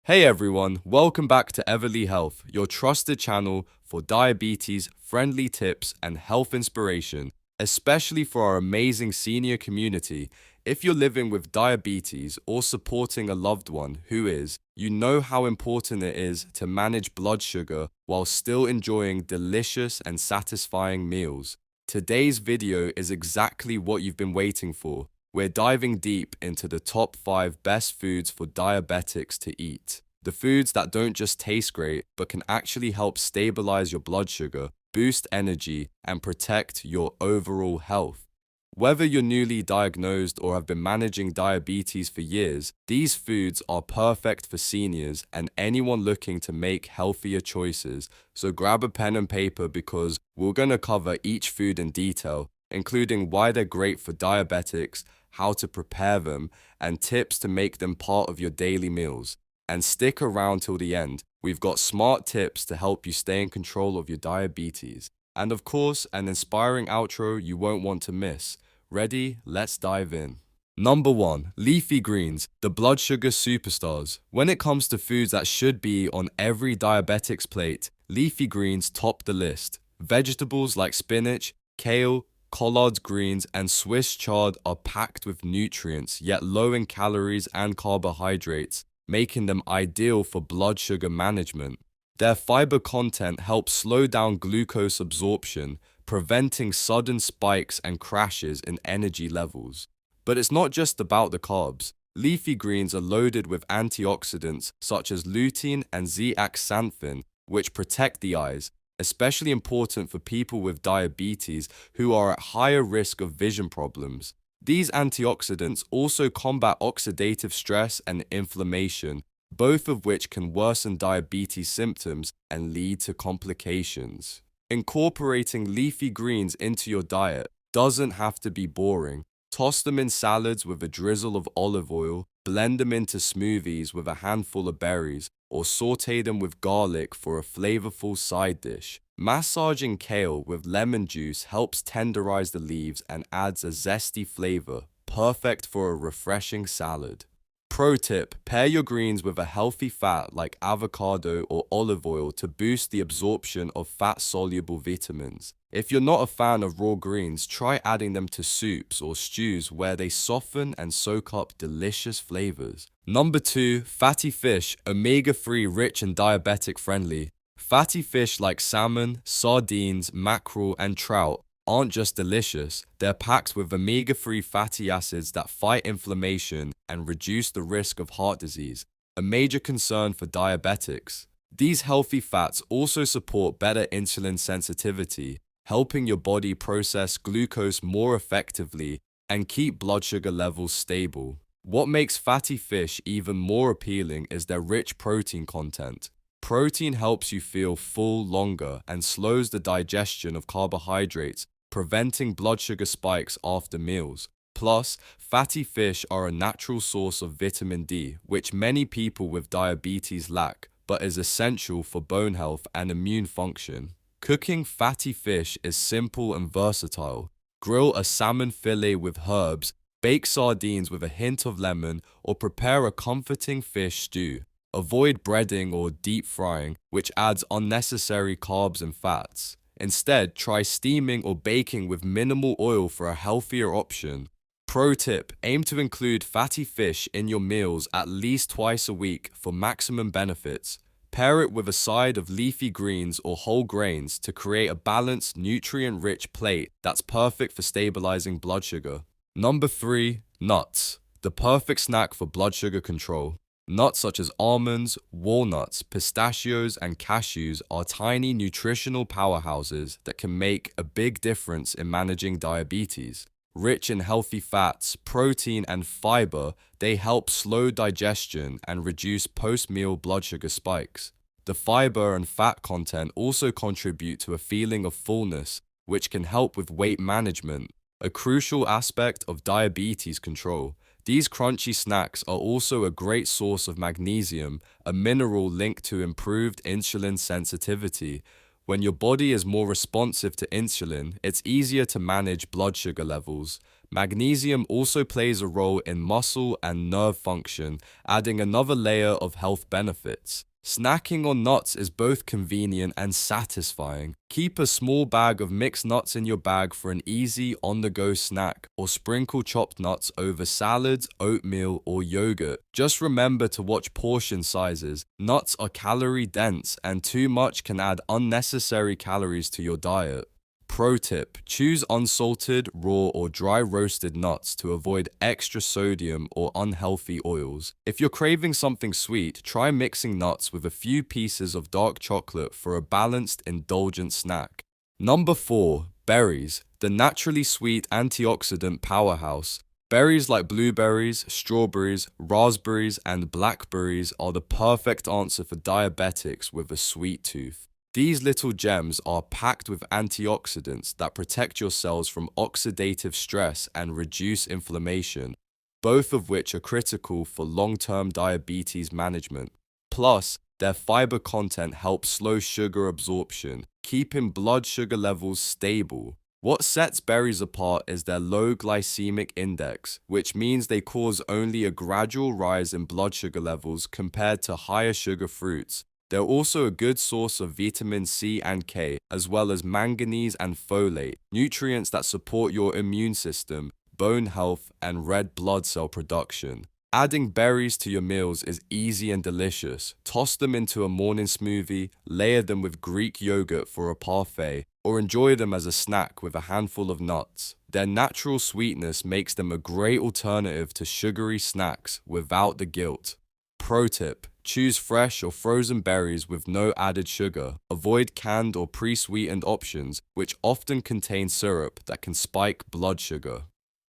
Hey everyone, welcome back to Everly Health, your trusted channel for diabetes, friendly tips, and health inspiration, especially for our amazing senior community. If you're living with diabetes or supporting a loved one who is, you know how important it is to manage blood sugar while still enjoying delicious and satisfying meals. Today's video is exactly what you've been waiting for. We're diving deep into the top 5 best foods for diabetics to eat. The foods that don't just taste great, but can actually help stabilize your blood sugar, boost energy, and protect your overall health. Whether you're newly diagnosed or have been managing diabetes for years, these foods are perfect for seniors and anyone looking to make healthier choices. So grab a pen and paper because we're going to cover each food in detail, including why they're great for diabetics, how to prepare them, and tips to make them part of your daily meals. And stick around till the end. We've got smart tips to help you stay in control of your diabetes. And of course, an inspiring outro you won't want to miss. Ready? Let's dive in. Number 1. Leafy greens, the blood sugar superstars. When it comes to foods that should be on every diabetic's plate, leafy greens top the list. Vegetables like spinach, kale, collard greens, and Swiss chard are packed with nutrients, yet low in calories and carbohydrates, making them ideal for blood sugar management. Their fiber content helps slow down glucose absorption, preventing sudden spikes and crashes in energy levels. But it's not just about the carbs. Leafy greens are loaded with antioxidants such as lutein and zeaxanthin, which protect the eyes, especially important for people with diabetes who are at higher risk of vision problems. These antioxidants also combat oxidative stress and inflammation, both of which can worsen diabetes symptoms and lead to complications. Incorporating leafy greens into your diet doesn't have to be boring. Toss them in salads with a drizzle of olive oil, blend them into smoothies with a handful of berries, or saute them with garlic for a flavorful side dish. Massaging kale with lemon juice helps tenderize the leaves and adds a zesty flavor, perfect for a refreshing salad. Pro tip, pair your greens with a healthy fat like avocado or olive oil to boost the absorption of fat-soluble vitamins. If you're not a fan of raw greens, try adding them to soups or stews where they soften and soak up delicious flavors. Number 2, fatty fish, omega-3 rich and diabetic friendly. Fatty fish like salmon, sardines, mackerel, and trout aren't just delicious, they're packed with omega-3 fatty acids that fight inflammation and reduce the risk of heart disease, a major concern for diabetics. These healthy fats also support better insulin sensitivity, helping your body process glucose more effectively and keep blood sugar levels stable. What makes fatty fish even more appealing is their rich protein content. Protein helps you feel full longer and slows the digestion of carbohydrates, preventing blood sugar spikes after meals. Plus, fatty fish are a natural source of vitamin D, which many people with diabetes lack, but is essential for bone health and immune function. Cooking fatty fish is simple and versatile. Grill a salmon fillet with herbs, bake sardines with a hint of lemon, or prepare a comforting fish stew. Avoid breading or deep frying, which adds unnecessary carbs and fats. Instead, try steaming or baking with minimal oil for a healthier option. Pro tip, aim to include fatty fish in your meals at least twice a week for maximum benefits. Pair it with a side of leafy greens or whole grains to create a balanced, nutrient-rich plate that's perfect for stabilizing blood sugar. Number 3, nuts, the perfect snack for blood sugar control. Nuts such as almonds, walnuts, pistachios, and cashews are tiny nutritional powerhouses that can make a big difference in managing diabetes. Rich in healthy fats, protein, and fiber, they help slow digestion and reduce post-meal blood sugar spikes. The fiber and fat content also contribute to a feeling of fullness, which can help with weight management, a crucial aspect of diabetes control. These crunchy snacks are also a great source of magnesium, a mineral linked to improved insulin sensitivity. When your body is more responsive to insulin, it's easier to manage blood sugar levels. Magnesium also plays a role in muscle and nerve function, adding another layer of health benefits. Snacking on nuts is both convenient and satisfying. Keep a small bag of mixed nuts in your bag for an easy on-the-go snack, or sprinkle chopped nuts over salads, oatmeal, or yogurt. Just remember to watch portion sizes. Nuts are calorie dense, and too much can add unnecessary calories to your diet. Pro tip: choose unsalted, raw, or dry roasted nuts to avoid extra sodium or unhealthy oils. If you're craving something sweet, try mixing nuts with a few pieces of dark chocolate for a balanced, indulgent snack. Number 4. Berries, the naturally sweet antioxidant powerhouse. Berries like blueberries, strawberries, raspberries, and blackberries are the perfect answer for diabetics with a sweet tooth. These little gems are packed with antioxidants that protect your cells from oxidative stress and reduce inflammation, both of which are critical for long-term diabetes management. Plus, their fiber content helps slow sugar absorption, keeping blood sugar levels stable. What sets berries apart is their low glycemic index, which means they cause only a gradual rise in blood sugar levels compared to higher sugar fruits. They're also a good source of vitamin C and K, as well as manganese and folate, nutrients that support your immune system, bone health, and red blood cell production. Adding berries to your meals is easy and delicious. Toss them into a morning smoothie, layer them with Greek yogurt for a parfait, or enjoy them as a snack with a handful of nuts. Their natural sweetness makes them a great alternative to sugary snacks without the guilt. Pro tip: choose fresh or frozen berries with no added sugar. Avoid canned or pre-sweetened options, which often contain syrup that can spike blood sugar.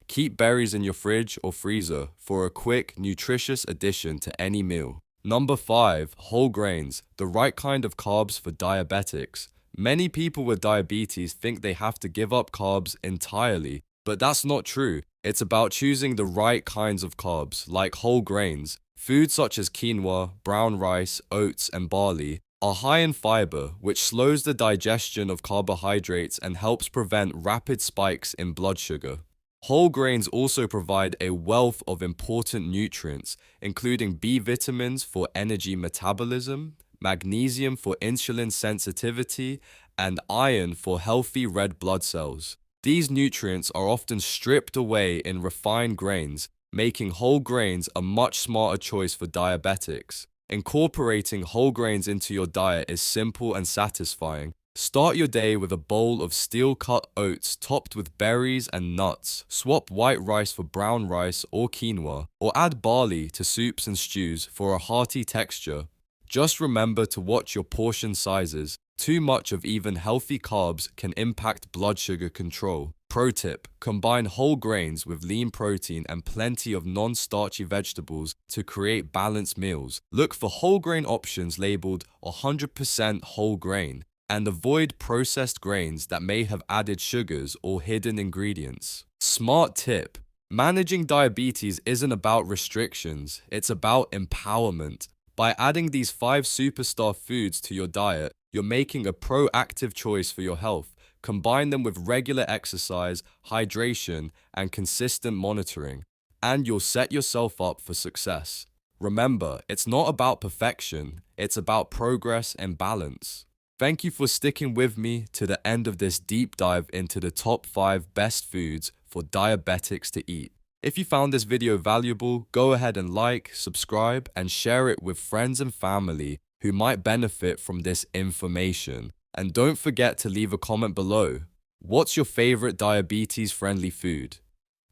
Keep berries in your fridge or freezer for a quick, nutritious addition to any meal. Number 5. Whole grains, the right kind of carbs for diabetics. Many people with diabetes think they have to give up carbs entirely, but that's not true. It's about choosing the right kinds of carbs, like whole grains. Foods such as quinoa, brown rice, oats, and barley are high in fiber, which slows the digestion of carbohydrates and helps prevent rapid spikes in blood sugar. Whole grains also provide a wealth of important nutrients, including B vitamins for energy metabolism, magnesium for insulin sensitivity, and iron for healthy red blood cells. These nutrients are often stripped away in refined grains, making whole grains a much smarter choice for diabetics. Incorporating whole grains into your diet is simple and satisfying. Start your day with a bowl of steel-cut oats topped with berries and nuts. Swap white rice for brown rice or quinoa, or add barley to soups and stews for a hearty texture. Just remember to watch your portion sizes. Too much of even healthy carbs can impact blood sugar control. Pro tip: combine whole grains with lean protein and plenty of non-starchy vegetables to create balanced meals. Look for whole grain options labeled 100% whole grain, and avoid processed grains that may have added sugars or hidden ingredients. Smart tip: managing diabetes isn't about restrictions, it's about empowerment. By adding these 5 superstar foods to your diet, you're making a proactive choice for your health. Combine them with regular exercise, hydration, and consistent monitoring, and you'll set yourself up for success. Remember, it's not about perfection, it's about progress and balance. Thank you for sticking with me to the end of this deep dive into the top 5 best foods for diabetics to eat. If you found this video valuable, go ahead and like, subscribe, and share it with friends and family who might benefit from this information. And don't forget to leave a comment below. What's your favorite diabetes-friendly food?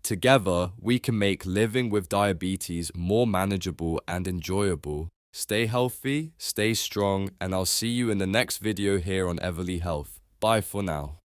Together, we can make living with diabetes more manageable and enjoyable. Stay healthy, stay strong, and I'll see you in the next video here on Everly Health. Bye for now.